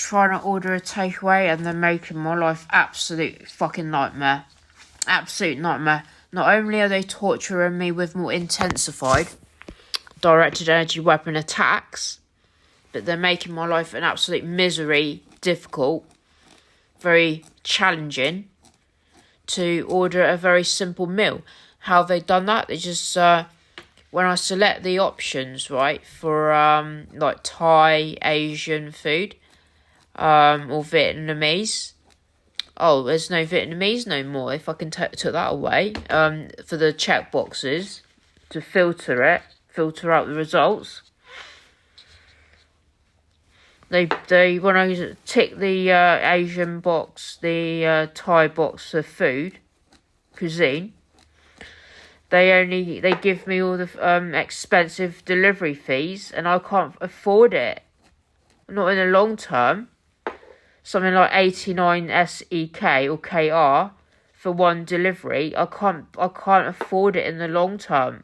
trying to order a takeaway and they're making my life absolute fucking nightmare. Absolute nightmare. Not only are they torturing me with more intensified directed energy weapon attacks, but they're making my life an absolute misery, difficult, very challenging to order a very simple meal. How have they done that? They just, when I select the options, right, for like Thai, Asian food, or Vietnamese. Oh, there's no Vietnamese no more. If I can take that away, for the check boxes to filter out the results. They when I tick the Asian box, the Thai box for food, cuisine, they give me all the expensive delivery fees, and I can't afford it. Not in the long term. Something like 89 SEK or KR for one delivery. I can't afford it in the long term.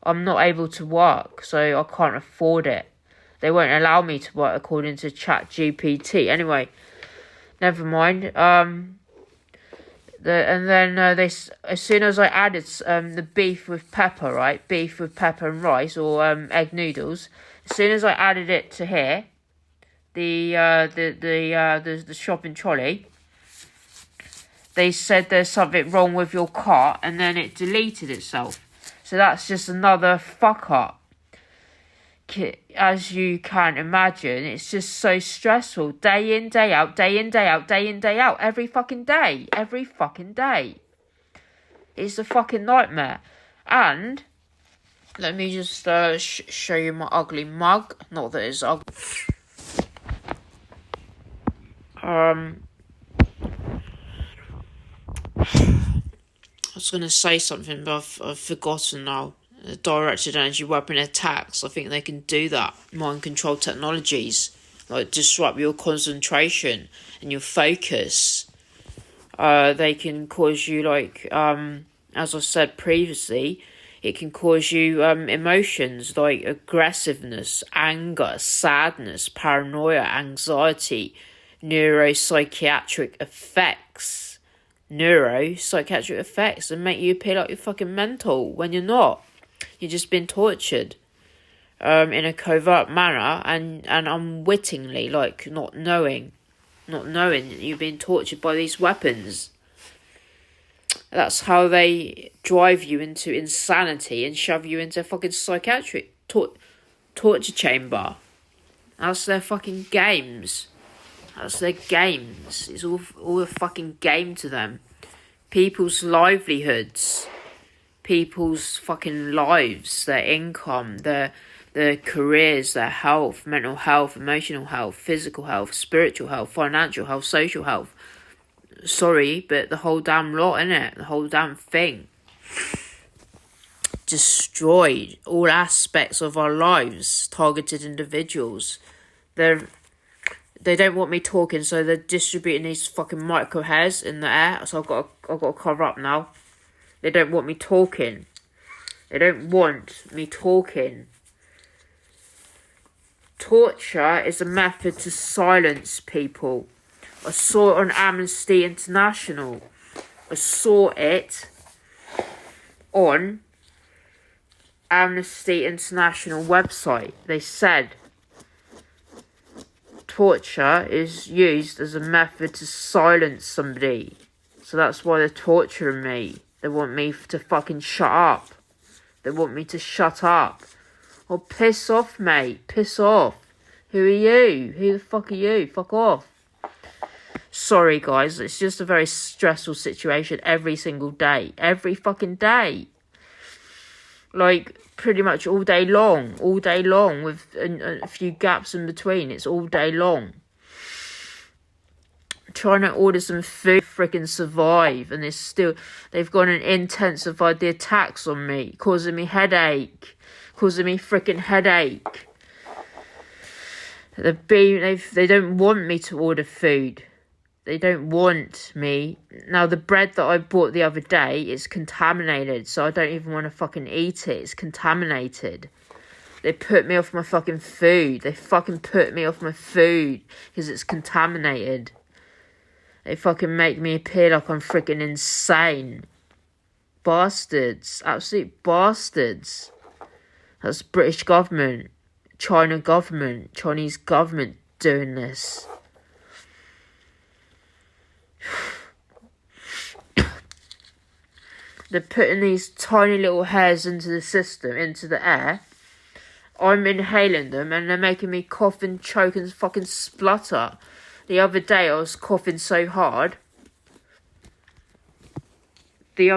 I'm not able to work, so I can't afford it. They won't allow me to work according to ChatGPT. Anyway, never mind. As soon as I added the beef with pepper, right? Beef with pepper and rice, or egg noodles. As soon as I added it to here, the shopping trolley, they said there's something wrong with your cart, and then it deleted itself. So that's just another fuck up. As you can imagine, it's just so stressful. Day in, day out, day in, day out, day in, day out. Every fucking day. Every fucking day. It's a fucking nightmare. And let me just show you my ugly mug. Not that it's ugly. I was going to say something, but I've forgotten now. Directed energy weapon attacks, I think they can do that. Mind control technologies, like disrupt your concentration and your focus. They can cause you, like, as I said previously, it can cause you emotions like aggressiveness, anger, sadness, paranoia, anxiety, neuropsychiatric effects. Neuropsychiatric effects, and make you appear like you're fucking mental when you're not. You're just being tortured in a covert manner and unwittingly, like not knowing that you're being tortured by these weapons. That's how they drive you into insanity and shove you into a fucking psychiatric torture chamber. That's their fucking games. That's their games. It's all a fucking game to them. People's livelihoods. People's fucking lives, their income, their careers, their health, mental health, emotional health, physical health, spiritual health, financial health, social health. Sorry, but the whole damn lot, innit? The whole damn thing. Destroyed all aspects of our lives, targeted individuals. They don't want me talking, so they're distributing these fucking micro hairs in the air, so I've got to cover up now. They don't want me talking. They don't want me talking. Torture is a method to silence people. I saw it on Amnesty International. I saw it on Amnesty International website. They said torture is used as a method to silence somebody. So that's why they're torturing me. They want me to fucking shut up. They want me to shut up. Oh, piss off, mate. Piss off. Who are you? Who the fuck are you? Fuck off. Sorry, guys. It's just a very stressful situation every single day. Every fucking day. Like, pretty much all day long. All day long with a few gaps in between. It's all day long. Trying to order some food, freaking survive, and they've gone and intensified the attacks on me, causing me freaking headache. They don't want me to order food. They don't want me. Now, the bread that I bought the other day is contaminated, so I don't even want to fucking eat it. It's contaminated. They put me off my fucking food. They fucking put me off my food because it's contaminated. They fucking make me appear like I'm freaking insane. Bastards. Absolute bastards. That's British government, China government, Chinese government doing this. They're putting these tiny little hairs into the system, into the air. I'm inhaling them and they're making me cough and choke and fucking splutter. The other day I was coughing so hard. That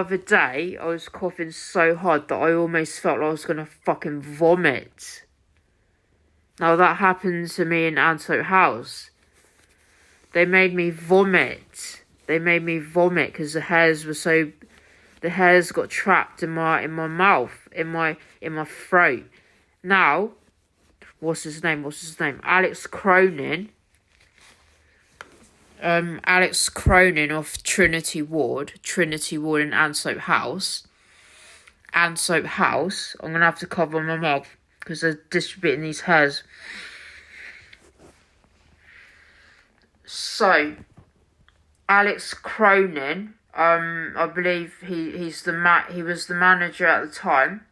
I almost felt like I was going to fucking vomit. Now that happened to me in Antelope House. They made me vomit. Because the hairs got trapped in my mouth, in my throat. Now, what's his name? Alex Cronin of Trinity Ward in Antelope House. I'm gonna have to cover my mouth because they're distributing these hairs. So, Alex Cronin, I believe he was the manager at the time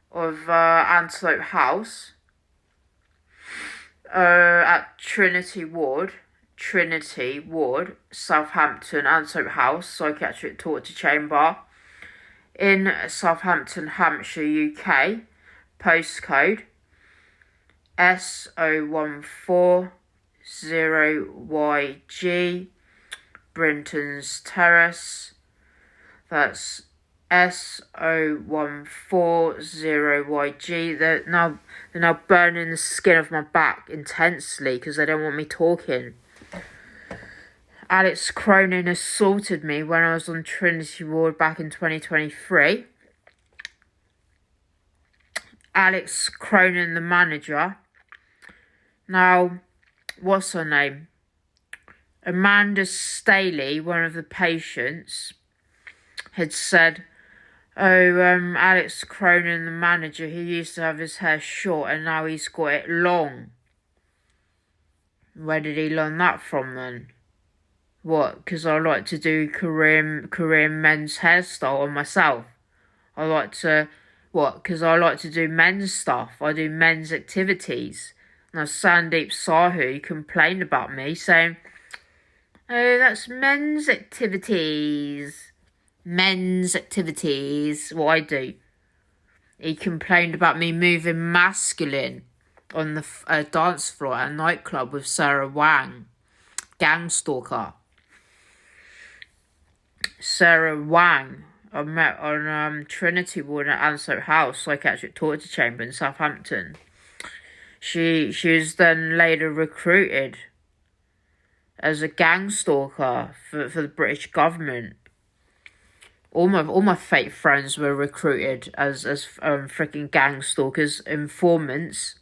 of Antelope House at Trinity Ward, Southampton, Antelope House, Psychiatric Torture Chamber in Southampton, Hampshire, UK, postcode S0140YG, Brinton's Terrace. That's S0140YG. They're now burning the skin of my back intensely because they don't want me talking. Alex Cronin assaulted me when I was on Trinity Ward back in 2023. Alex Cronin, the manager. Now, what's her name? Amanda Staley, one of the patients, had said, Alex Cronin, the manager, he used to have his hair short and now he's got it long. Where did he learn that from then? What? Because I like to do Korean men's hairstyle on myself. Because I like to do men's stuff. I do men's activities. Now Sandeep Sahu complained about me saying, oh, that's men's activities. What I do. He complained about me moving masculine on the dance floor at a nightclub with Sarah Wang. Gang stalker. Sarah Wang, I met on Trinity Ward at Antelope House, Psychiatric Torture Chamber in Southampton. She was then later recruited as a gang stalker for the British government. All my fake friends were recruited as freaking gang stalkers, informants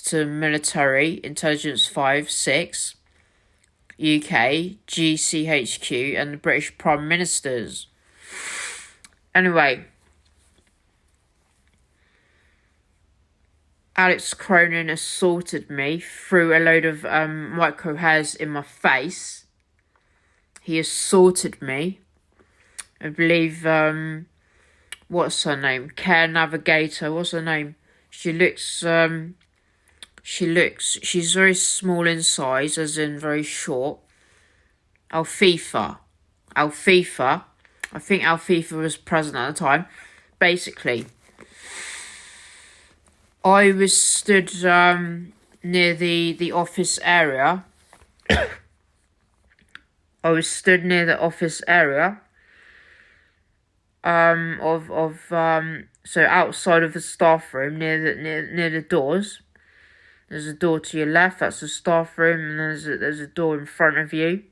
to military intelligence 5, 6. UK, GCHQ, and the British Prime Ministers. Anyway, Alex Cronin assaulted me, threw a load of micro hairs in my face. He assaulted me. I believe, what's her name? Care Navigator, what's her name? She's very small in size, as in very short. Alfifa. I think Alfifa was present at the time. Basically, I was stood near the office area. So outside of the staff room, near the doors. There's a door to your left, that's the staff room, and there's a door in front of you.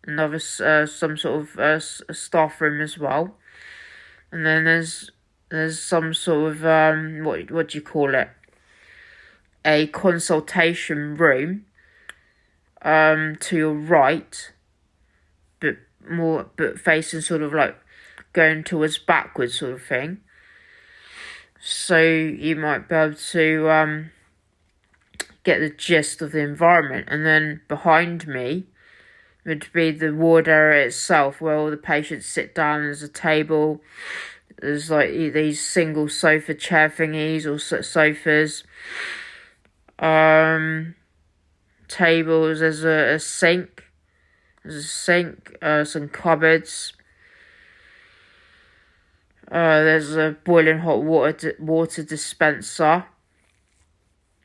Another some sort of a staff room as well. And then there's some sort of what do you call it? A consultation room to your right, but facing sort of like going towards backwards sort of thing. So you might be able to get the gist of the environment. And then behind me would be the ward area itself, where all the patients sit down. There's a table. There's like these single sofa chair thingies or sofas. Tables. There's a sink. Some cupboards. There's a boiling hot water dispenser.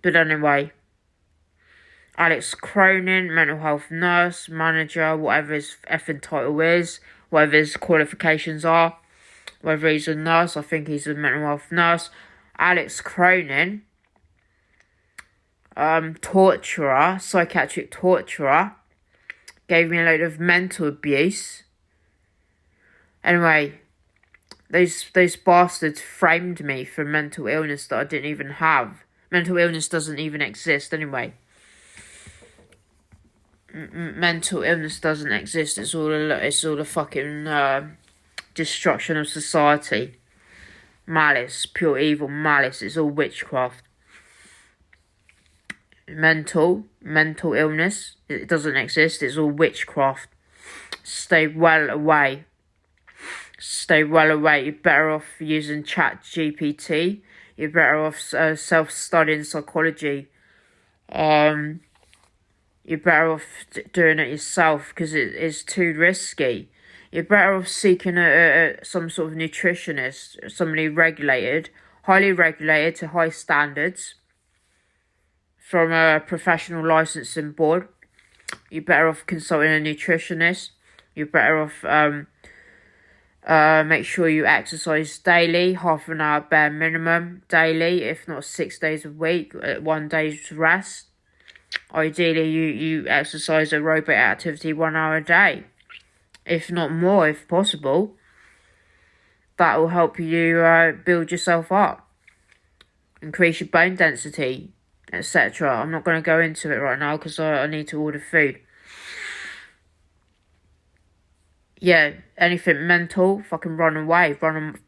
But anyway, Alex Cronin, mental health nurse, manager, whatever his effing title is, whatever his qualifications are, whether he's a nurse, I think he's a mental health nurse. Alex Cronin, torturer, psychiatric torturer, gave me a load of mental abuse. Anyway, those bastards framed me for mental illness that I didn't even have. Mental illness doesn't even exist anyway. Mental illness doesn't exist. It's all a fucking destruction of society. Malice, pure evil malice. It's all witchcraft. Mental illness, it doesn't exist. It's all witchcraft. Stay well away. You're better off using ChatGPT. You're better off self-studying psychology. You're better off doing it yourself, because it's too risky. You're better off seeking some sort of nutritionist, somebody highly regulated to high standards, from a professional licensing board. You're better off consulting a nutritionist. You're better off make sure you exercise daily, half an hour bare minimum daily, if not 6 days a week, 1 day's rest. Ideally, you exercise aerobic activity 1 hour a day, if not more, if possible. That will help you build yourself up, increase your bone density, etc. I'm not going to go into it right now because I need to order food. Yeah, anything mental, fucking run away. Run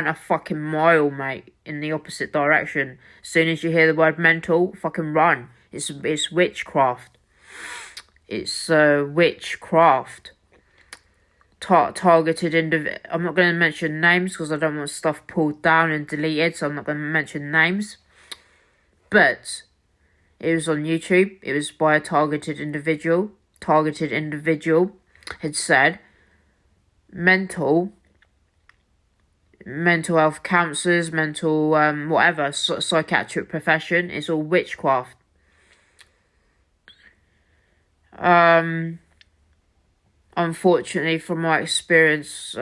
a fucking mile, mate, in the opposite direction. As soon as you hear the word mental, fucking run. It's witchcraft. It's witchcraft. Targeted I'm not going to mention names because I don't want stuff pulled down and deleted, so I'm not going to mention names. But it was on YouTube. It was by a targeted individual had said mental health counsellors, whatever, psychiatric profession, it's all witchcraft. Unfortunately, from my experience,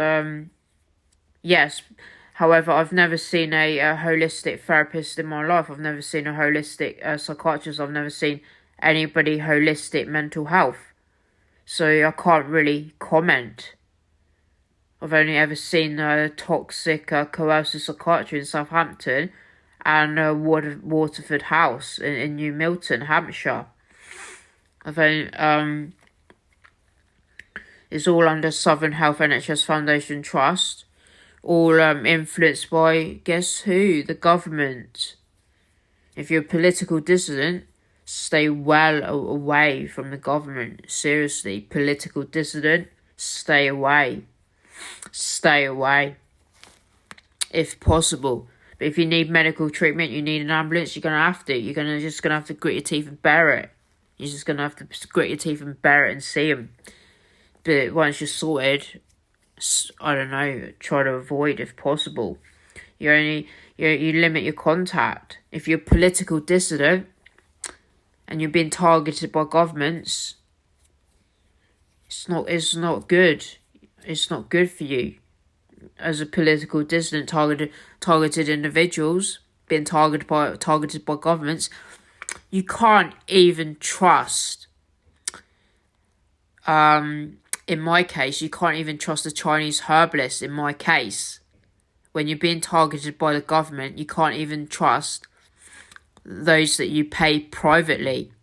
yes. However, I've never seen a holistic therapist in my life. I've never seen a holistic psychiatrist. I've never seen anybody holistic mental health. So I can't really comment. I've only ever seen toxic coercive psychiatry in Southampton and Waterford House in New Milton, Hampshire. I've only, it's all under Southern Health NHS Foundation Trust. All influenced by, guess who? The government. If you're a political dissident, stay well away from the government. Seriously, political dissident, stay away. Stay away, if possible. But if you need medical treatment, you need an ambulance, you're going to have to. You're just going to have to grit your teeth and bear it. You're just going to have to grit your teeth and bear it and see them. But once you're sorted, I don't know, try to avoid if possible. You limit your contact. If you're a political dissident and you're being targeted by governments, it's not good. It's not good for you. As a political dissident, targeted individuals being targeted by governments, you can't even trust. In my case, you can't even trust a Chinese herbalist. In my case, when you're being targeted by the government, you can't even trust those that you pay privately.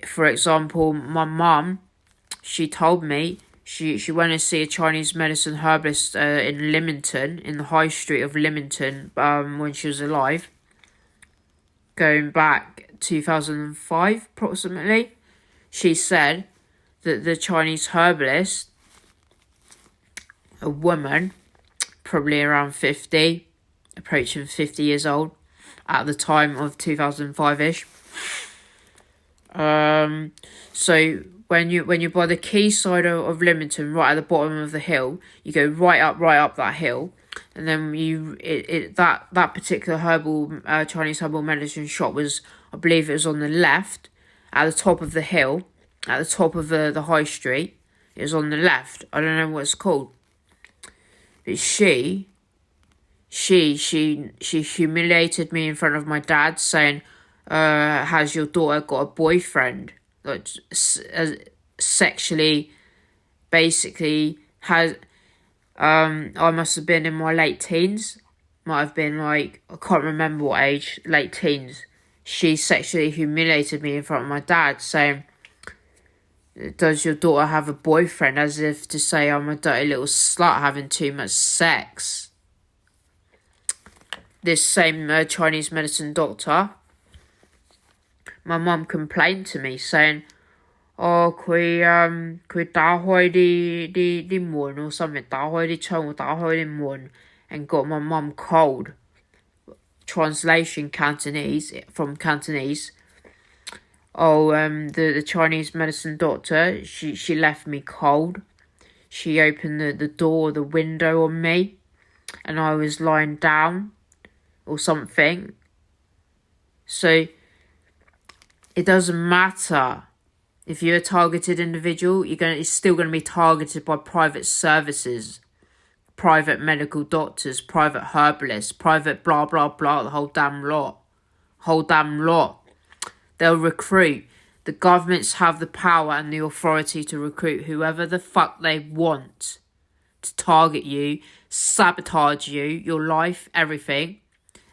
For example, my mum, she told me She went to see a Chinese medicine herbalist in Leamington, in the high street of Leamington, when she was alive. Going back 2005 approximately. She said that the Chinese herbalist, a woman, probably around 50, approaching 50 years old, at the time of 2005-ish. So when you're by the quayside of Leamington, right at the bottom of the hill, you go right up that hill, and then that particular herbal Chinese herbal medicine shop was, I believe it was on the left, at the top of the hill, at the top of the high street. It was on the left. I don't know what it's called. But she humiliated me in front of my dad, saying, has your daughter got a boyfriend? Like, sexually, basically, has, I must have been in my late teens. Might have been like, I can't remember what age, late teens. She sexually humiliated me in front of my dad, saying, does your daughter have a boyfriend? As if to say I'm a dirty little slut having too much sex. This same Chinese medicine doctor, my mum complained to me, saying, oh, 佢打開啲門 or something, 打開啲窗或打開啲門 and got my mum cold. Translation Cantonese, from Cantonese. The Chinese medicine doctor, she left me cold. She opened the door, the window on me, and I was lying down or something. So it doesn't matter if you're a targeted individual, it's still going to be targeted by private services, private medical doctors, private herbalists, private blah blah blah, the whole damn lot. They'll recruit. The governments have the power and the authority to recruit whoever the fuck they want to target you, sabotage you, your life, everything,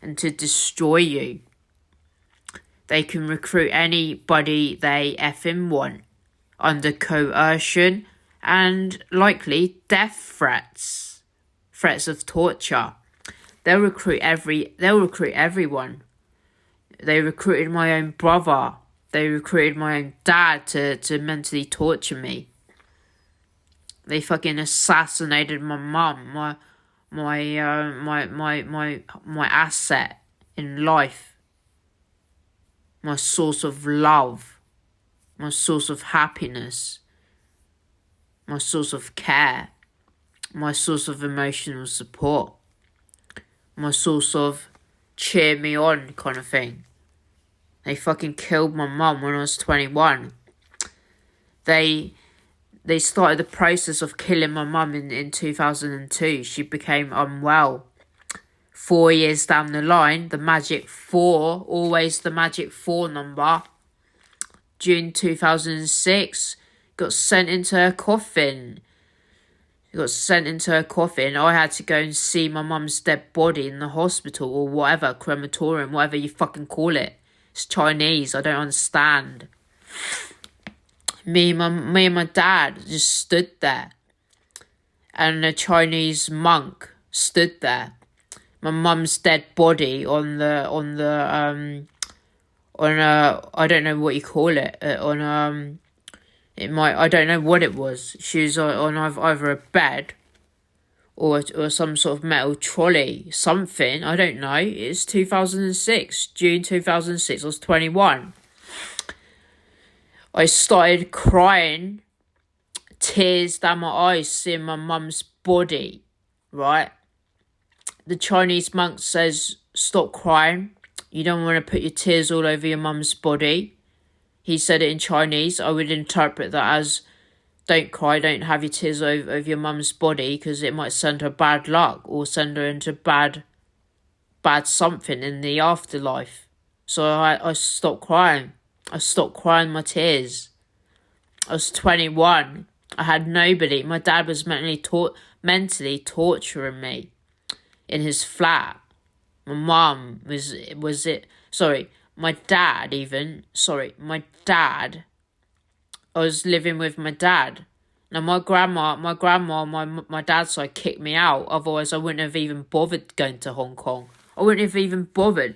and to destroy you. They can recruit anybody they effing want under coercion and likely death threats of torture. They'll recruit everyone. They recruited my own brother. They recruited my own dad to mentally torture me. They fucking assassinated my mum, my asset in life, my source of love, my source of happiness, my source of care, my source of emotional support, my source of cheer me on kind of thing. They fucking killed my mum when I was 21. They started the process of killing my mum in 2002. She became unwell. 4 years down the line, the magic 4, always the magic 4 number, June 2006, got sent into her coffin. I had to go and see my mum's dead body in the hospital or whatever, crematorium, whatever you fucking call it. It's Chinese, I don't understand. Me and my dad just stood there. And a Chinese monk stood there. My mum's dead body on I don't know what you call it, I don't know what it was. She was on either a bed or some sort of metal trolley, something, I don't know. It's 2006, June 2006, I was 21. I started crying, tears down my eyes, seeing my mum's body, right? The Chinese monk says, stop crying. You don't want to put your tears all over your mum's body. He said it in Chinese. I would interpret that as, don't cry, don't have your tears over your mum's body, because it might send her bad luck or send her into bad something in the afterlife. So I stopped crying. I stopped crying my tears. I was 21. I had nobody. My dad was mentally torturing me in his flat. My mum my dad. I was living with my dad. Now my grandma, my dad's side kicked me out. Otherwise, I wouldn't have even bothered going to Hong Kong. I wouldn't have even bothered.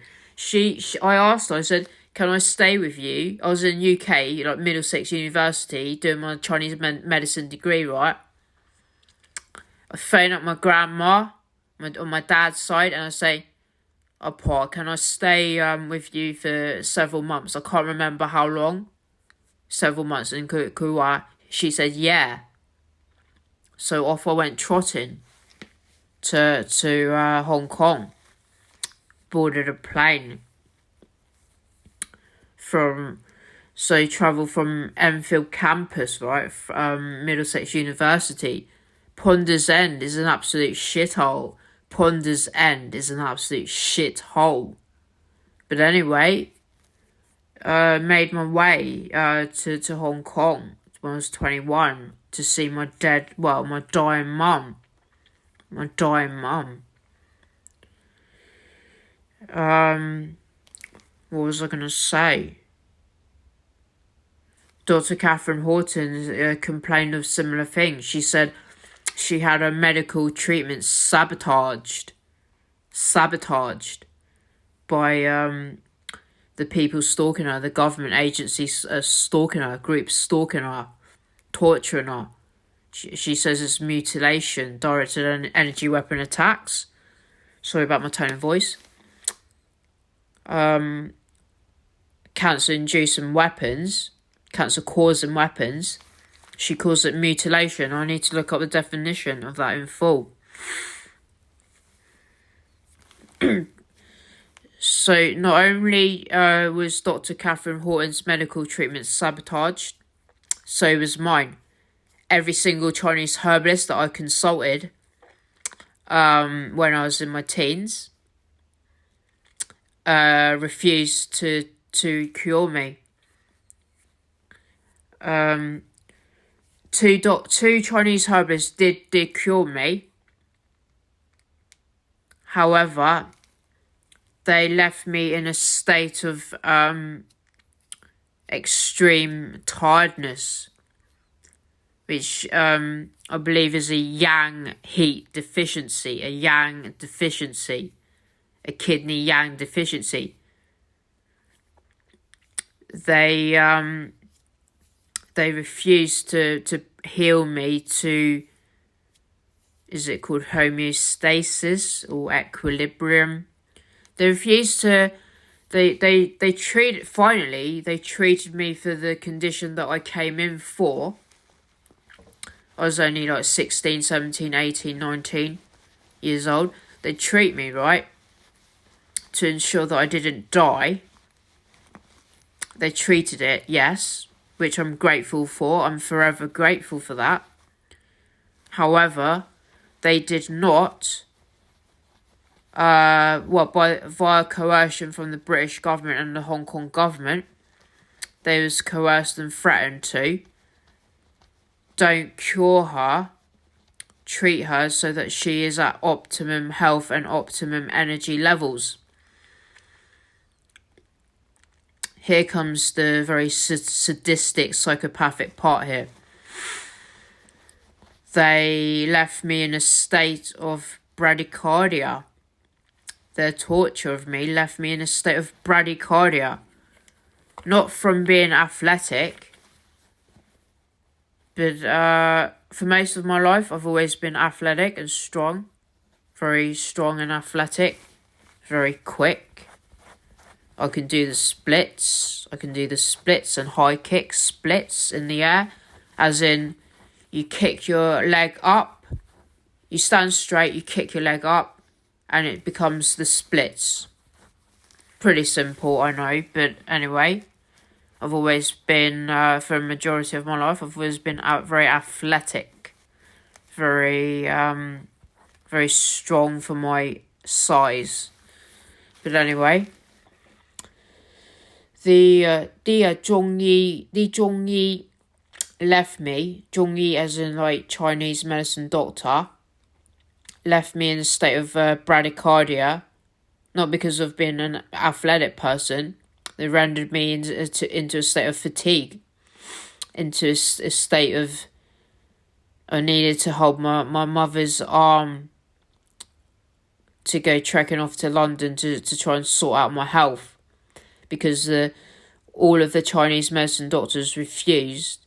I asked her. I said, "Can I stay with you?" I was in UK, like Middlesex University, doing my Chinese medicine degree. Right. I phone up my grandma, on my dad's side, and I say, "Oh, Pa, can I stay with you for several months?" I can't remember how long. Several months in Kuwait. She said, "Yeah." So off I went trotting to Hong Kong. Boarded a plane travel from Enfield campus, right? Middlesex University. Ponders End is an absolute shithole. Ponders End is an absolute shithole. But anyway, made my way to Hong Kong when I was 21 to see my dying mum. My dying mum. What was I going to say? Dr. Catherine Horton complained of similar things. She said she had her medical treatment sabotaged by the people stalking her, the government agencies stalking her, groups stalking her, torturing her. She says it's mutilation, directed energy weapon attacks. Sorry about my tone of voice. Cancer-inducing weapons, cancer-causing weapons. She calls it mutilation. I need to look up the definition of that in full. So not only was Dr. Catherine Horton's medical treatment sabotaged, so was mine. Every single Chinese herbalist that I consulted when I was in my teens refused to cure me. Two Chinese herbalists did cure me. However, they left me in a state of extreme tiredness, which I believe is a yang heat deficiency, a kidney yang deficiency. They refused to heal me to, is it called homeostasis or equilibrium? They refused to, they treated me for the condition that I came in for. I was only like 16, 17, 18, 19 years old. They treat me, right, to ensure that I didn't die. They treated it, yes, which I'm grateful for. I'm forever grateful for that. However, they did not, via coercion from the British government and the Hong Kong government, they was coerced and threatened to. Don't cure her, treat her so that she is at optimum health and optimum energy levels. Here comes the very sadistic, psychopathic part here. They left me in a state of bradycardia. Their torture of me left me in a state of bradycardia. Not from being athletic, but for most of my life, I've always been athletic and strong. Very strong and athletic. Very quick. I can do the splits. I can do the splits and high kicks, splits in the air. As in, you kick your leg up. You stand straight, you kick your leg up, and it becomes the splits. Pretty simple, I know, but anyway. I've always been, for a majority of my life, I've always been very athletic. Very strong for my size. But anyway, the Zhongyi left me, Zhongyi as in like Chinese medicine doctor, left me in a state of bradycardia, not because of being an athletic person. They rendered me into a state of fatigue, into a state of I needed to hold my mother's arm to go trekking off to London to try and sort out my health, because all of the Chinese medicine doctors refused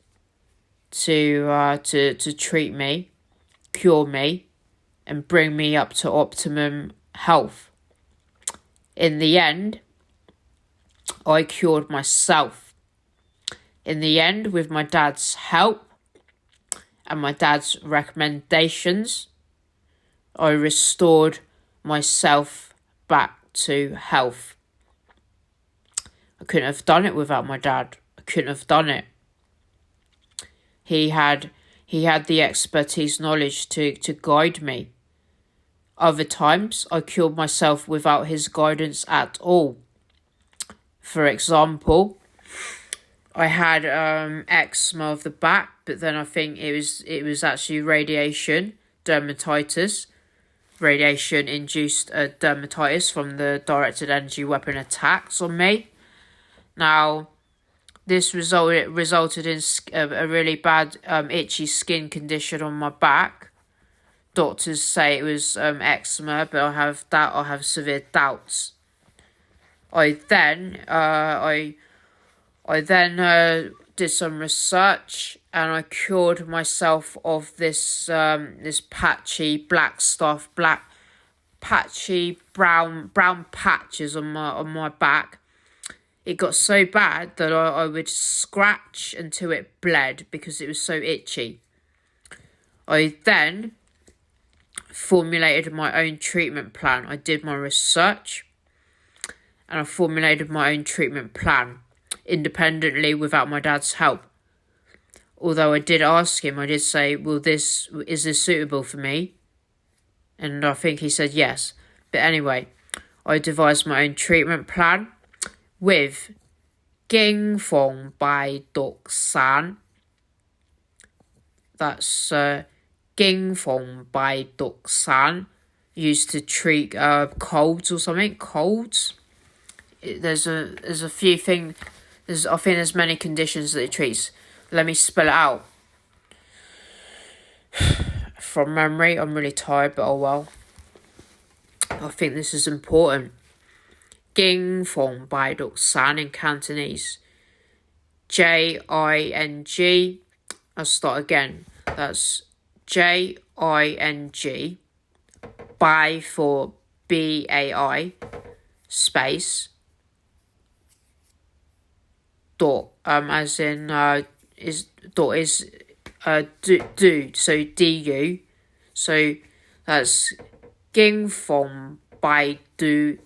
to treat me, cure me, and bring me up to optimum health. In the end, I cured myself. In the end, with my dad's help and my dad's recommendations, I restored myself back to health. I couldn't have done it without my dad. I couldn't have done it. He had the expertise, knowledge to guide me. Other times, I cured myself without his guidance at all. For example, I had eczema of the back, but then I think it was actually radiation, dermatitis, radiation-induced dermatitis from the directed energy weapon attacks on me. Now, this resulted in a really bad itchy skin condition on my back. Doctors say it was eczema, but I have severe doubts. I then did some research, and I cured myself of this patchy patchy brown patches on my back. It got so bad that I would scratch until it bled because it was so itchy. I then formulated my own treatment plan. I did my research and I formulated my own treatment plan independently without my dad's help. Although I did ask him, I did say, is this suitable for me? And I think he said yes. But anyway, I devised my own treatment plan with Ging Fong Bai Dok San. That's Ging Fong Bai Dok San, used to treat colds or something. Colds. There's a few things. I think there's many conditions that it treats. Let me spell it out. From memory, I'm really tired, but oh well. I think this is important. Ging Fong Bai Dok San in Cantonese. Jing. I'll start again. That's Jing. Bai for BAI. Space. Dot. As in is dot is do. So DU. So that's Ging Fong Bai Do.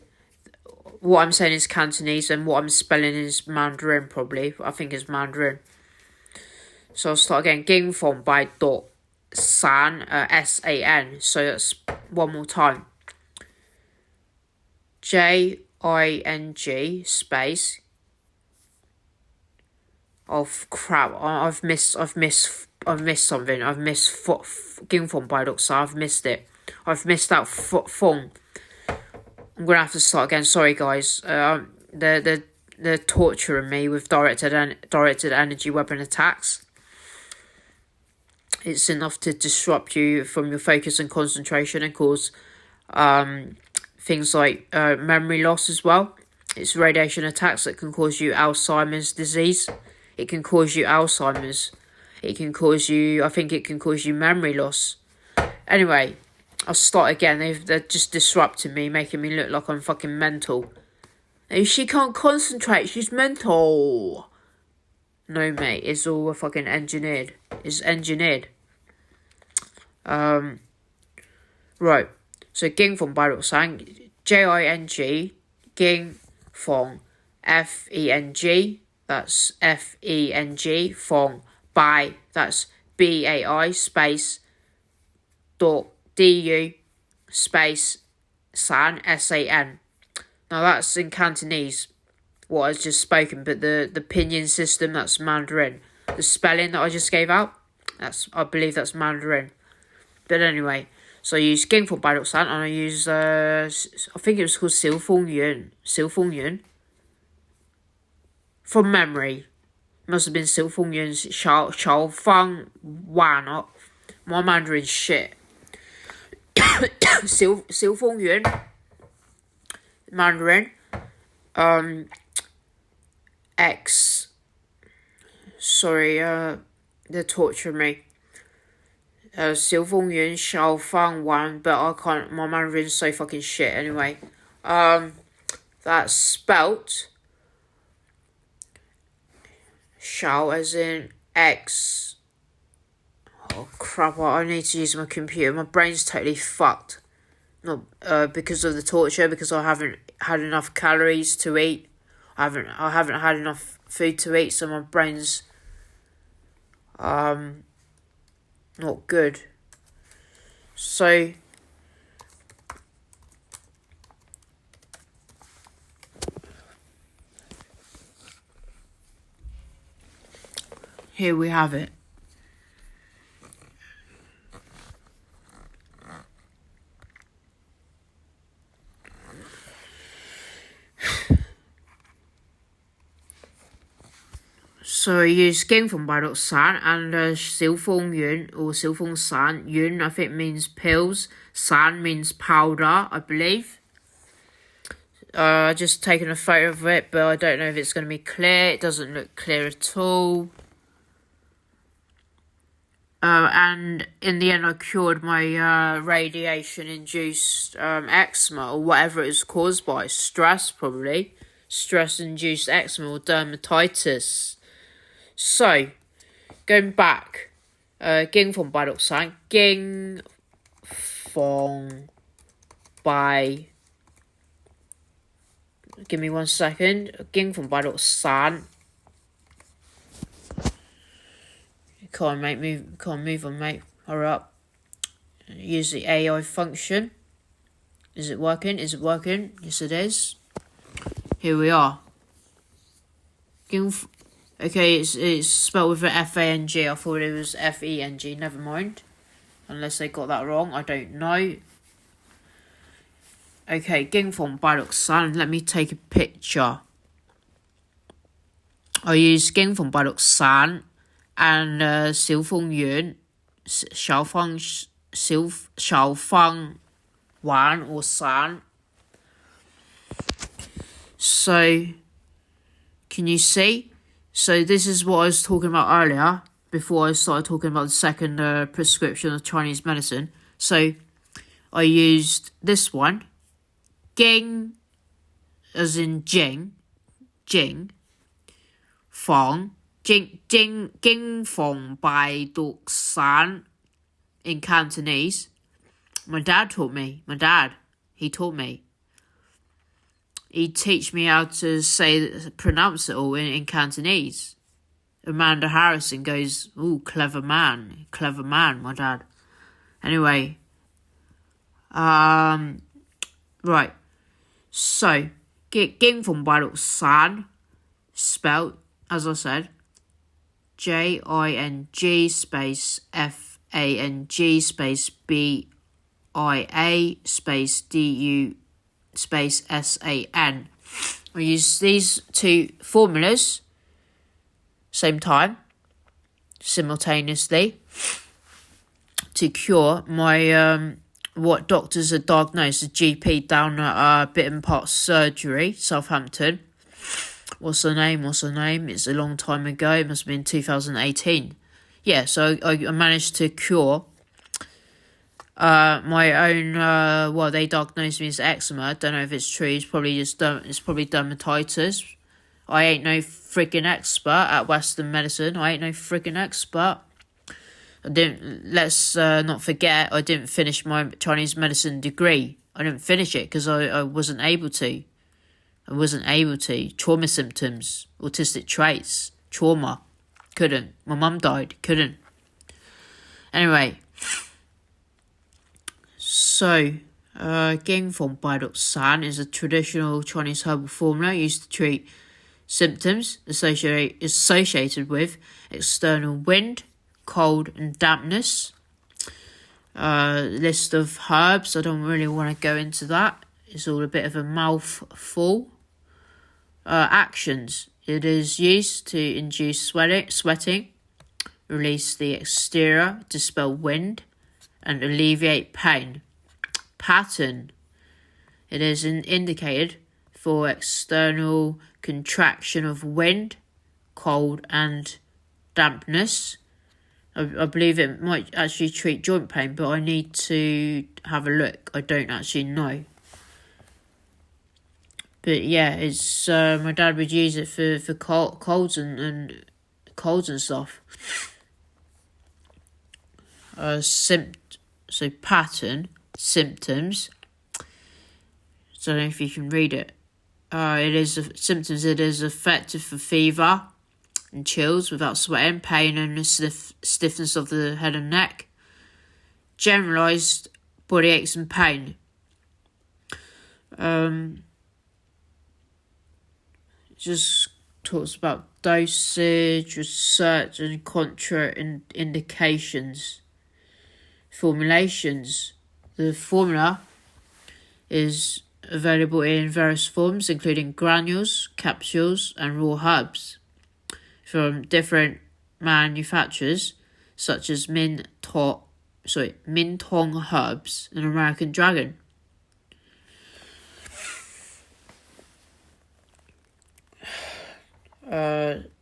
What I'm saying is Cantonese, and what I'm spelling is Mandarin, probably. I think it's Mandarin. So I'll start again. Ging Fong Bai Dot San, SAN. So that's one more time. JING space. Oh crap! I've missed something. I've missed Ging Fong Bai Dot San. I've missed it. I've missed out Fong. I'm gonna have to start again. Sorry, guys. They're torturing me with directed energy weapon attacks. It's enough to disrupt you from your focus and concentration and cause things like memory loss as well. It's radiation attacks that can cause you Alzheimer's disease. It can cause you Alzheimer's. It can cause you. I think it can cause you memory loss. Anyway. I'll start again. They're just disrupting me, making me look like I'm fucking mental. She can't concentrate. She's mental. No, mate. It's all fucking engineered. It's engineered. Right. So Ging Fong Bai Dok San. JING. Ging Fong. FENG. That's FENG. Fong. Bai. That's BAI. Space. Dot. DU space San SAN. Now that's in Cantonese, what I've just spoken, but the pinyin system, that's Mandarin. The spelling that I just gave out, I believe that's Mandarin. But anyway, so I use Ging Fong Bai Dok San, and I use I think it was called Sil Fong Yun. From memory. Must have been Sil Fong Yun's Chao Fang Wan. my Mandarin's shit. 小丰源 Mandarin. X. Sorry, they're torturing me. 小丰源小方丸, but I can't. My Mandarin's so fucking shit. Anyway, that's spelt 小 as in X. Oh crap! I need to use my computer. My brain's totally fucked. Not because of the torture. Because I haven't had enough calories to eat. I haven't had enough food to eat. So my brain's not good. So here we have it. So I use 經風敗毒散 and 小豐丸 or 小豐散. Yun I think means pills. San means powder, I believe. Just taken a photo of it, but I don't know if it's going to be clear. It doesn't look clear at all. And in the end, I cured my radiation-induced eczema, or whatever it was caused by. Stress, probably. Stress-induced eczema or dermatitis. So, going back, 經風敗毒散, 經風敗, give me 1 second, 經風敗毒散. Come on, mate, move on, mate, hurry up. Use the AI function. Is it working? Yes, it is. Here we are. Okay, it's spelled with an F-A-N-G. I thought it was F-E-N-G. Never mind. Unless they got that wrong. I don't know. Okay, 經風敗毒散. Let me take a picture. I use 經風敗毒散 and 小豐丸, 小方丸 or san. So, can you see? So this is what I was talking about earlier, before I started talking about the second prescription of Chinese medicine. So I used this one, 經 as in Jing, Fong,經風敗毒散in Cantonese. My dad taught me. He taught me. He'd teach me how to pronounce it all in Cantonese. Amanda Harrison goes, ooh, clever man, my dad. Anyway, right. So, 經風敗毒散, spelled, as I said, J-I-N-G space F-A-N-G space B-I-A space D-U space S-A-N. I use these two formulas same time, simultaneously, to cure my what doctors had diagnosed as GP down at Bitten Part Surgery, Southampton. What's her name? It's a long time ago. It must have been 2018. Yeah, so I managed to cure my own, they diagnosed me as eczema. I don't know if it's true. It's probably dermatitis. I ain't no friggin' expert at Western medicine. Let's not forget, I didn't finish my Chinese medicine degree. I didn't finish it because I wasn't able to. Trauma symptoms, autistic traits, trauma. Couldn't. My mum died. Couldn't. Anyway. So, 經風敗毒散 is a traditional Chinese herbal formula used to treat symptoms associated with external wind, cold and dampness. List of herbs, I don't really want to go into that. It's all a bit of a mouthful. Actions. It is used to induce sweating, release the exterior, dispel wind, and alleviate pain. Pattern. It is indicated for external contraction of wind, cold, and dampness. I believe it might actually treat joint pain, but I need to have a look. I don't actually know. But yeah, it's my dad would use it for colds and colds and stuff. So pattern, symptoms. So I don't know if you can read it. It is symptoms. It is effective for fever and chills without sweating, pain and stiffness of the head and neck, generalised body aches and pain. Just talks about dosage, research and contraindications. Formulations. The formula is available in various forms, including granules, capsules, and raw herbs from different manufacturers, such as Mintong Herbs and American Dragon.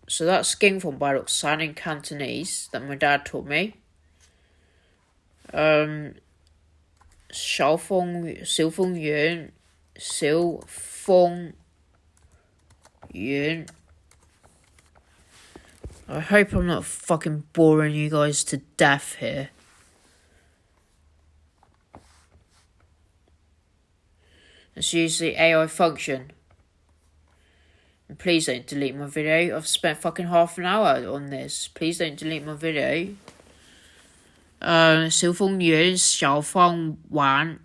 So that's skin form by Roxanne in Cantonese that my dad taught me. Xiao Feng Yuan. I hope I'm not fucking boring you guys to death here. Let's use the AI function. And please don't delete my video. I've spent fucking half an hour on this. Please don't delete my video. 小凤园, 小凤丸,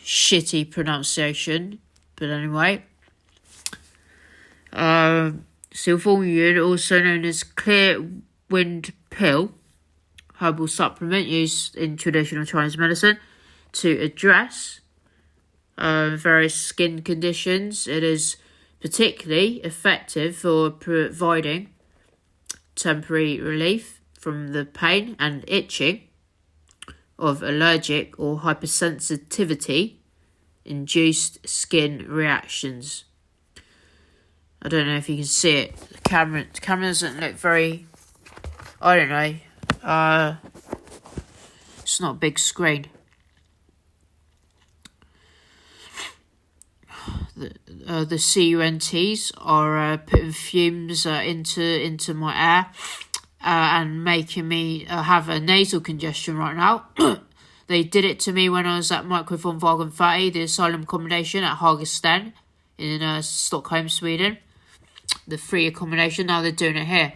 shitty pronunciation, but anyway. 小凤园, also known as clear wind pill, herbal supplement used in traditional Chinese medicine to address various skin conditions. It is particularly effective for providing temporary relief from the pain and itching of allergic or hypersensitivity induced skin reactions. I don't know if you can see it. The camera doesn't look very, I don't know. It's not a big screen. The CUNTs are putting fumes into my air and making me have a nasal congestion right now. They did it to me when I was at Microphone Vagen 30, the asylum accommodation at Hagasten in Stockholm, Sweden. The free accommodation, now they're doing it here.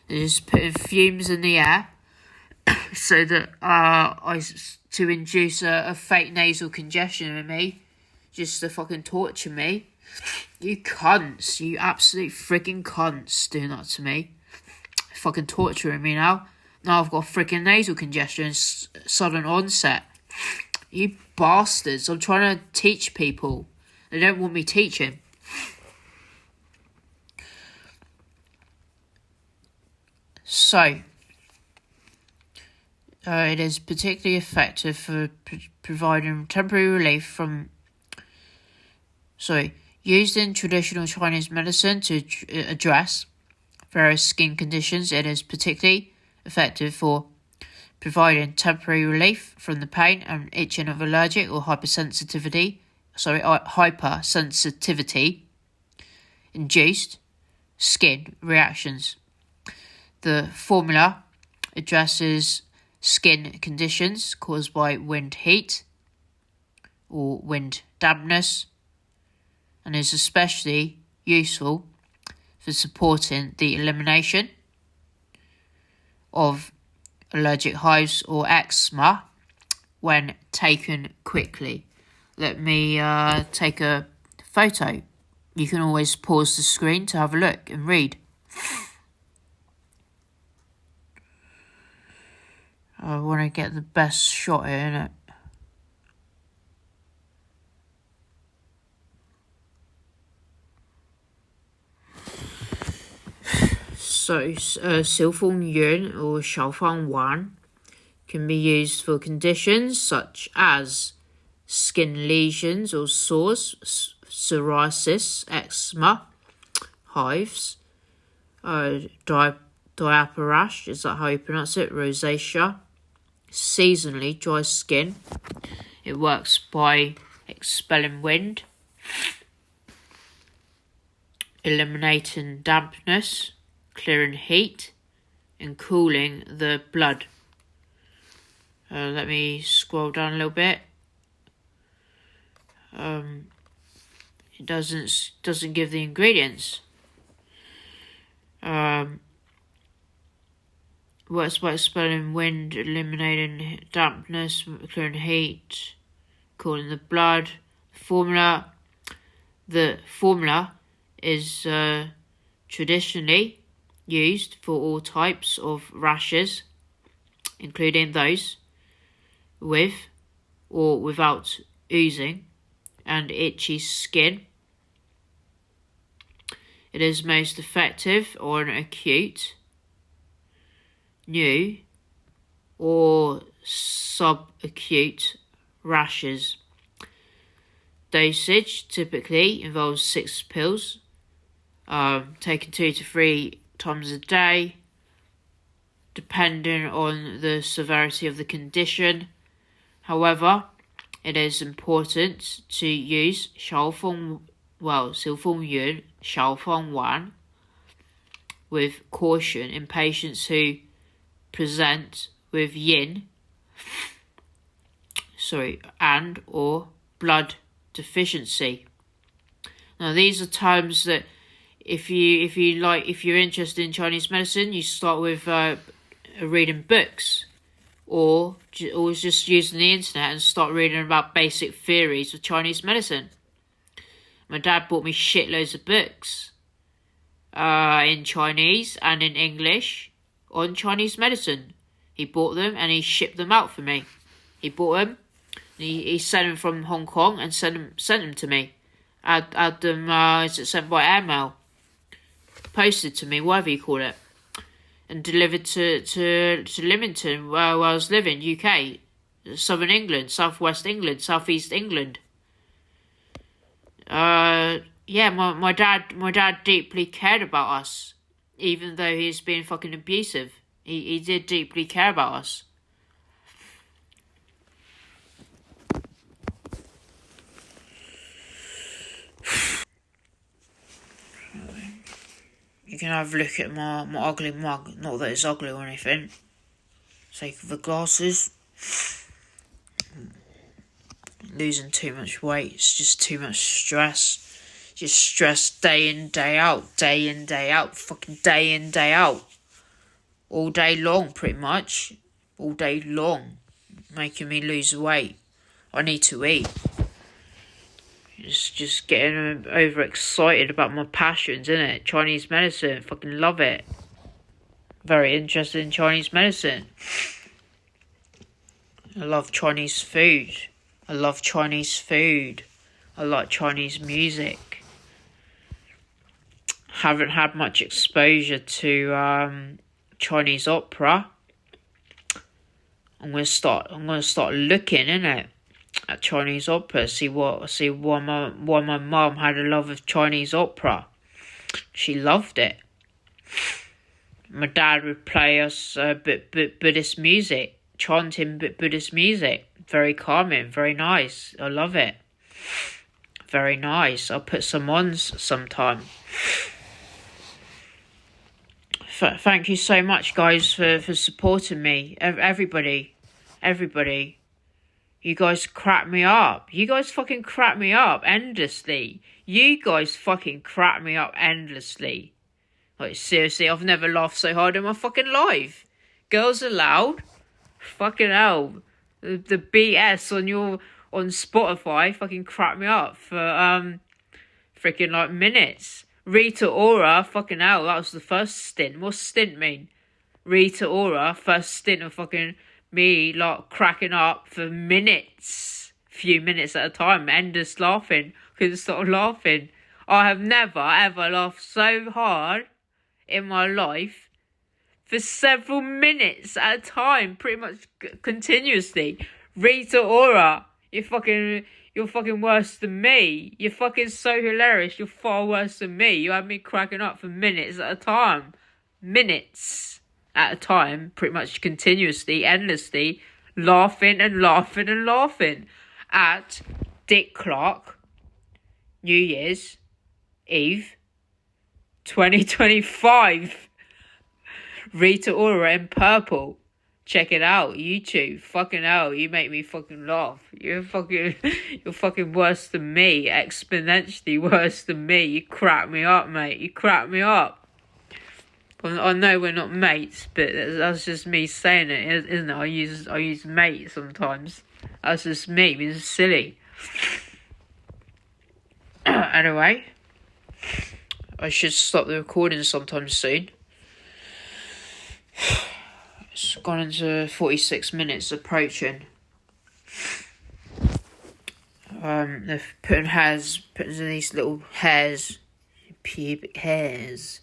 They're just putting fumes in the air so that to induce a fake nasal congestion in me, just to fucking torture me. You cunts, you absolute freaking cunts doing that to me. Fucking torturing me now. Now I've got freaking nasal congestion, sudden onset. You bastards, I'm trying to teach people. They don't want me teaching. So, it is particularly effective for providing temporary relief from... used in traditional Chinese medicine to address various skin conditions. It is particularly effective for providing temporary relief from the pain and itching of allergic or hypersensitivity induced skin reactions. The formula addresses skin conditions caused by wind heat or wind dampness and is especially useful for supporting the elimination of allergic hives or eczema when taken quickly. Let me take a photo. You can always pause the screen to have a look and read. I want to get the best shot here, innit? So, 消防员 or 消防员 can be used for conditions such as skin lesions or sores, psoriasis, eczema, hives, diaperash, is that how you pronounce it? Rosacea, seasonally dry skin. It works by expelling wind, eliminating dampness, clearing heat, and cooling the blood. Let me scroll down a little bit. It doesn't give the ingredients. Works by expelling wind, eliminating dampness, clearing heat, cooling the blood. The formula is traditionally used for all types of rashes, including those with or without oozing and itchy skin. It is most effective on acute, new, or subacute rashes. Dosage typically involves 6 pills, taken 2 to 3 times a day, depending on the severity of the condition. However, it is important to use 消防员 消防员 with caution in patients who present with yin and or blood deficiency. Now these are terms that if you're interested in Chinese medicine, you start with reading books or just using the internet and start reading about basic theories of Chinese medicine. My dad bought me shitloads of books in Chinese and in English on Chinese medicine. He bought them and he shipped them out for me. He bought them, he sent them from Hong Kong and sent them to me. Had them sent by airmail, posted to me, whatever you call it, and delivered to Leamington, where I was living, UK, Southern England, Southwest England, Southeast England. My dad deeply cared about us, even though he's being fucking abusive. He did deeply care about us. You can have a look at my ugly mug. Not that it's ugly or anything. Sake of the glasses. Losing too much weight. It's just too much stress. Just stress day in, day out. Fucking day in, day out. All day long, pretty much. All day long. Making me lose weight. I need to eat. It's just getting overexcited about my passions, innit? Chinese medicine, fucking love it. Very interested in Chinese medicine. I love Chinese food. I like Chinese music. Haven't had much exposure to Chinese opera. I'm gonna start looking, innit? At Chinese opera, see why my mum had a love of Chinese opera. She loved it. My dad would play us Buddhist music, chanting Buddhist music. Very calming, very nice. I love it. Very nice. I'll put some on sometime. Thank you so much, guys, for supporting me. Everybody. You guys crack me up. You guys fucking crack me up endlessly. Like, seriously, I've never laughed so hard in my fucking life. Girls Aloud? Fucking hell. The BS on Spotify fucking crack me up for freaking like minutes. Rita Ora, fucking hell, that was the first stint. What's stint mean? Rita Ora, first stint of fucking me like cracking up for minutes, few minutes at a time, endless laughing, couldn't stop laughing. I have never ever laughed so hard in my life for several minutes at a time, pretty much continuously. Rita Ora, you're fucking worse than me. You're fucking so hilarious. You're far worse than me. You had me cracking up for minutes at a time. Minutes at a time, pretty much continuously, endlessly, laughing and laughing and laughing at Dick Clark, New Year's Eve, 2025. Rita Ora in purple. Check it out, YouTube. Fucking hell, you make me fucking laugh. You're fucking worse than me. Exponentially worse than me. You crack me up, mate. You crack me up. I know we're not mates, but that's just me saying it, isn't it? I use mate sometimes. That's just me. It's silly. Anyway, I should stop the recording sometime soon. It's gone into 46 minutes approaching. They're putting these little pubic hairs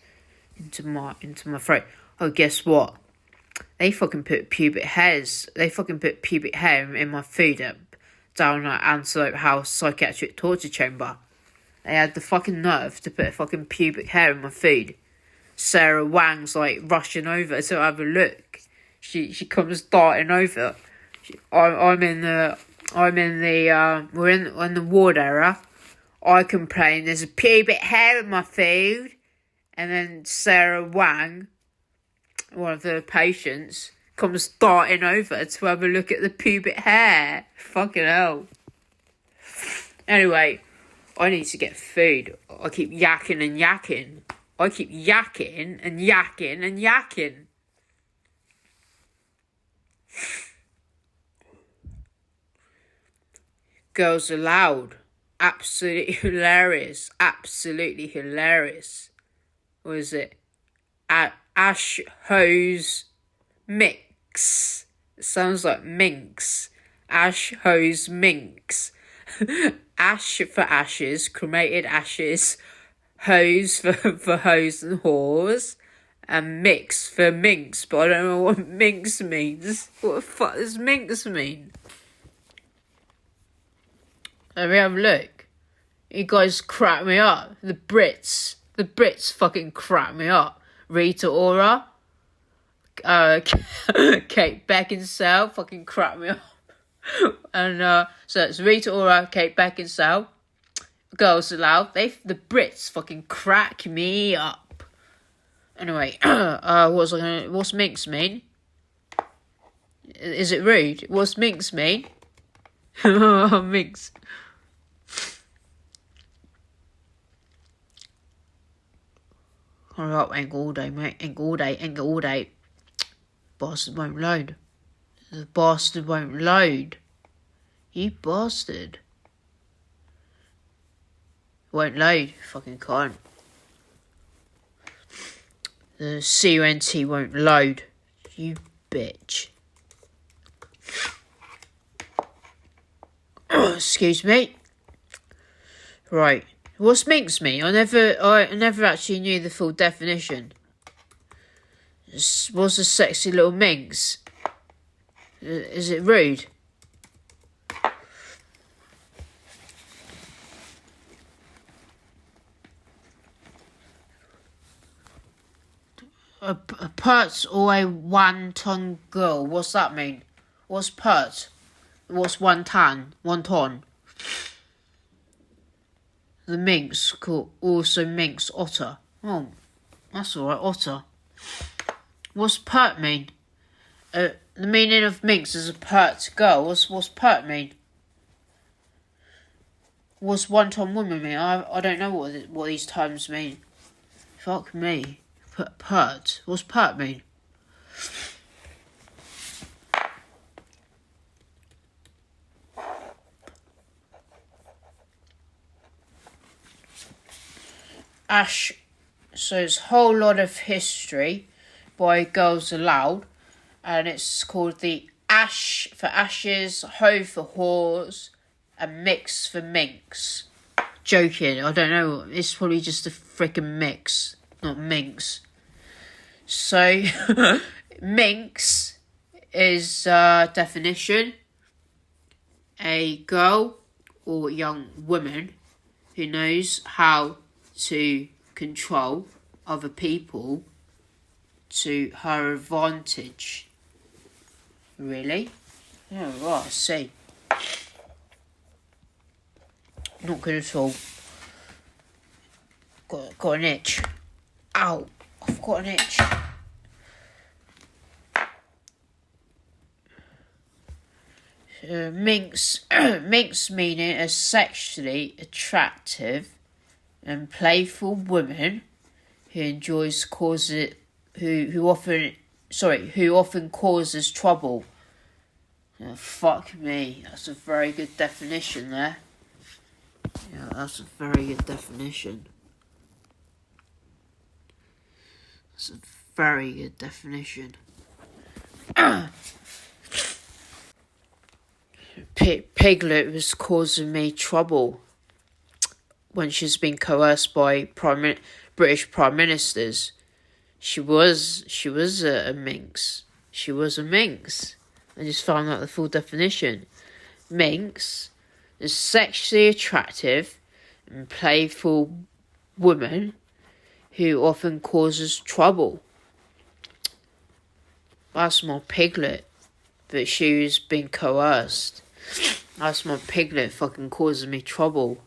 into my throat. Oh, guess what? They fucking put pubic hair in my food down at Antelope House Psychiatric Torture Chamber. They had the fucking nerve to put a fucking pubic hair in my food. Sarah Wang's like rushing over to have a look. She comes darting over. We're in the ward area. I complain there's a pubic hair in my food, and then Sarah Wang, one of the patients, comes darting over to have a look at the pubic hair. Fucking hell. Anyway, I need to get food. I keep yakking and yakking. Girls Aloud. Absolutely hilarious. What is it? Ash Hose Mix. It sounds like minx. Ash Hose Minx. Ash for ashes, cremated ashes. Hose for hose and whores. And mix for minx, but I don't know what minx means. What the fuck does minx mean? Let me have a look. You guys crack me up. The Brits fucking crack me up. Rita Ora, Kate Beckinsale fucking crack me up. And so it's Rita Ora, Kate Beckinsale, Girls Aloud. The Brits fucking crack me up. Anyway, what's minx mean? Is it rude? What's minx mean? Minx. Alright, ain't all day, mate. Ain't all day. Bastard won't load. The bastard won't load. You bastard. Won't load. Fucking cunt. The CUNT won't load. You bitch. Excuse me. Right. What's minx mean? I never actually knew the full definition. What's a sexy little minx? Is it rude? A pert or a one-ton girl. What's that mean? What's pert? What's one ton? The minx, also minx otter. Oh, that's alright, otter. What's pert mean? The meaning of minx is a pert girl. What's pert mean? What's one-ton woman mean? I don't know what these terms mean. Fuck me. Pert. What's pert mean? Ash. So it's a whole lot of history by Girls Aloud, and it's called the Ash for ashes, Ho for whores, and Mix for minx. Joking. I don't know. It's probably just a freaking mix, not minx. So, minx is definition: a girl or young woman who knows how to control other people to her advantage. Really? Yeah, right, I see. Not good at all. Got an itch. Ow, I've got an itch. Minx meaning a sexually attractive and playful woman who enjoys who often causes trouble. Oh, fuck me, that's a very good definition there. Yeah, that's a very good definition. That's a very good definition. Piglet was causing me trouble when she's been coerced by British prime ministers. She was a minx. She was a minx. I just found out the full definition. Minx is sexually attractive and playful woman who often causes trouble. That's my Piglet, but she was being coerced. That's my Piglet fucking causing me trouble.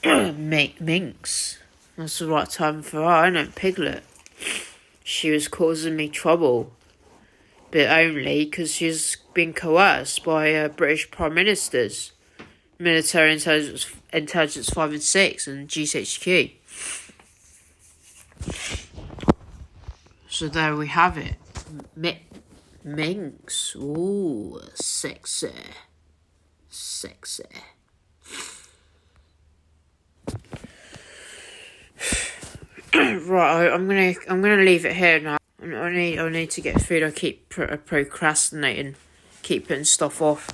Minx. That's the right time for her, isn't it? Piglet. She was causing me trouble. But only because she's been coerced by British prime ministers, military intelligence 5 and 6, and GCHQ. So there we have it. Minx. Ooh, sexy. Sexy. Right, I'm gonna leave it here now. I need to get food. I keep procrastinating, keep putting stuff off.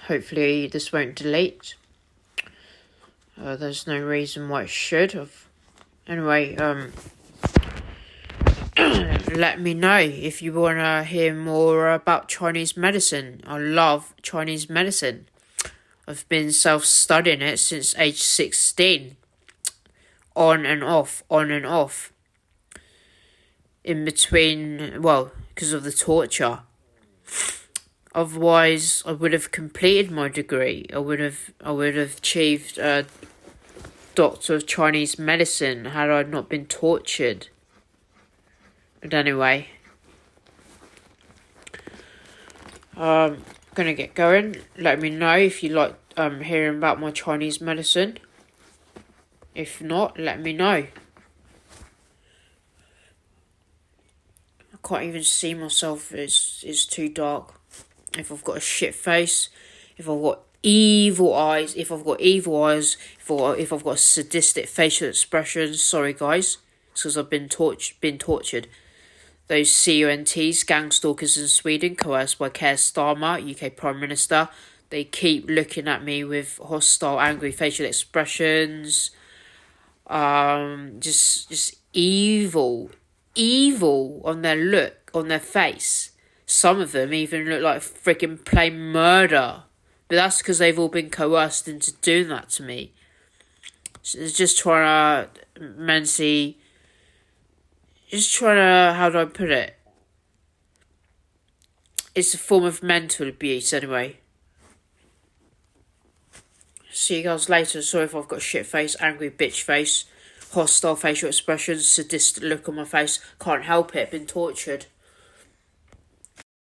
Hopefully this won't delete. There's no reason why it should have. Anyway, let me know if you want to hear more about Chinese medicine. I love Chinese medicine. I've been self-studying it since age 16. On and off. In between, well, because of the torture. Otherwise, I would have completed my degree. I would have achieved a Doctor of Chinese Medicine had I not been tortured. But anyway, gonna get going. Let me know if you like hearing about my Chinese medicine. If not, let me know. I can't even see myself. It's too dark. If I've got a shit face, if I've got evil eyes, if I've got sadistic facial expressions, sorry guys, it's because I've been tortured. Those CUNTs, gang stalkers in Sweden, coerced by Keir Starmer, UK Prime Minister, they keep looking at me with hostile, angry facial expressions. Just evil on their face. Some of them even look like freaking plain murder. But that's because they've all been coerced into doing that to me. So it's just trying to how do I put it? It's a form of mental abuse anyway. See you guys later. Sorry if I've got shit face, angry bitch face, hostile facial expressions, sadistic look on my face. Can't help it, been tortured.